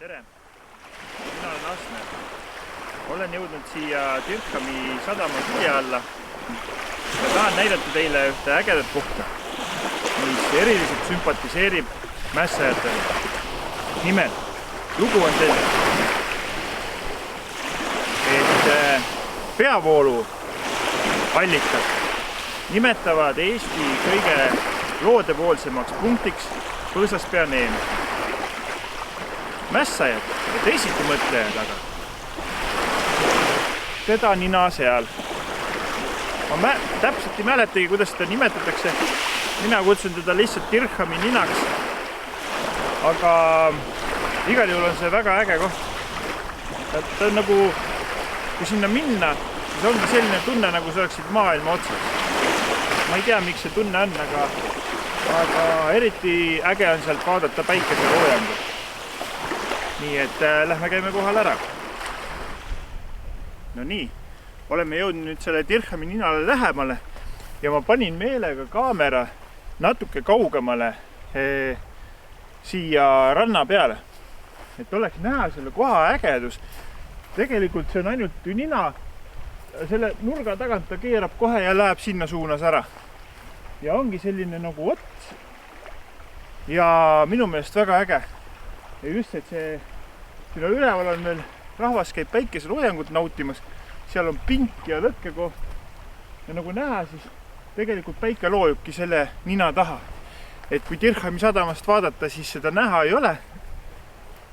Tere! Mina olen Asne. Olen jõudnud siia Dirhami sadama külje alla ja tahan näidata teile ühte ägedat kohta, mis eriliselt sümpatiseerib mässajatele. Nimelt, lugu on selles, et peavoolu allikad nimetavad Eesti kõige loodepoolsemaks punktiks Põõsaspea neem. Mässajad ja teisiti mõtlejad aga teda nina seal. Ma täpselt ei mäletagi, kuidas seda nimetatakse. Mina kutsun teda lihtsalt Dirhami ninaks. Aga igal juhul on see väga äge koht. Ta on nagu, kui sinna minna, siis ongi selline tunne, nagu sa oleksid maailma otsas. Ma ei tea, miks see tunne on, aga eriti äge on sealt vaadata päikeseloojangut. Nii et lähme käime kohal ära. No nii, oleme jõudnud nüüd selle Dirhami ninale lähemale ja ma panin meelega kaamera natuke kaugemale siia ranna peale, et oleks näha selle koha ägedus. Tegelikult see on ainult nina, selle nurga tagant ta keerab kohe ja läheb sinna suunas ära. Ja ongi selline nagu ots ja minu meelest väga äge. Ja just, et siin üleval on veel rahvas käib päikeseloojangut nautimas, seal on pink ja lõkkekoht ja nagu näha, siis tegelikult päike loojubki selle nina taha. Et kui Dirhami sadamast vaadata, siis seda näha ei ole.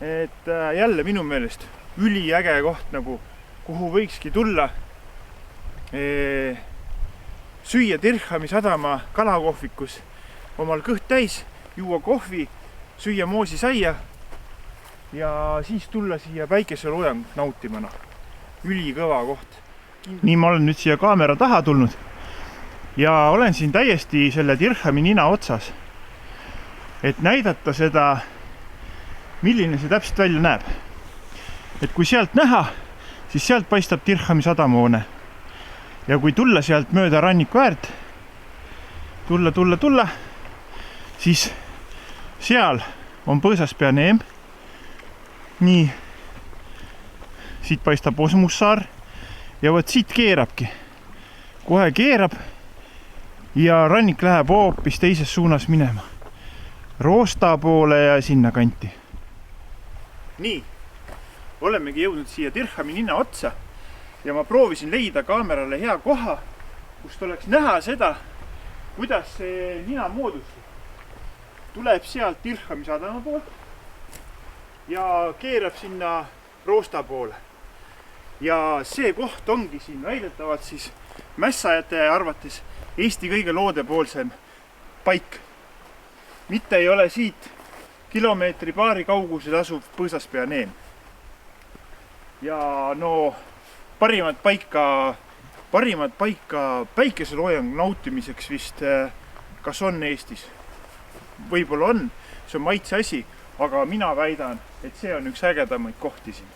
Et jälle minu meelest üliäge koht, nagu, kuhu võikski tulla süüa Dirhami sadama kalakohvikus omal kõht täis, juua kohvi, süüa moosisaia ja siis tulla siia päikeseloojangut nautimana. Ülikõva koht. Nii ma olen nüüd siia kaamera taha tulnud ja olen siin täiesti selle Dirhami nina otsas, et näidata seda, milline see täpselt välja näeb. Et kui sealt näha, siis sealt paistab Dirhami sadamoone. Ja kui tulla sealt mööda ranniku äärt, tulla, siis seal on Põõsaspea neem. Nii, siit paistab Osmussaar ja võt siit keerabki. Kohe keerab ja rannik läheb hoopis teises suunas minema. Roosta poole ja sinna kanti. Nii, olemegi jõudnud siia Dirhami nina otsa ja ma proovisin leida kaamerale hea koha, kust oleks näha seda, kuidas see nina moodustab. Tuleb sealt Dirhami sadama poolt ja keerab sinna Roosta poole. Ja see koht ongi siin väidetavalt siis mässajate arvates Eesti kõige loodepoolsem paik. Mitte ei ole siit kilomeetri paari kaugusel asuv Põõsaspea neem. Ja no parimat paika päikeseloojangu nautimiseks vist kas on Eestis. Võib-olla on, see on maitse asi, aga mina väidan, et see on üks ägedamaid kohti siin.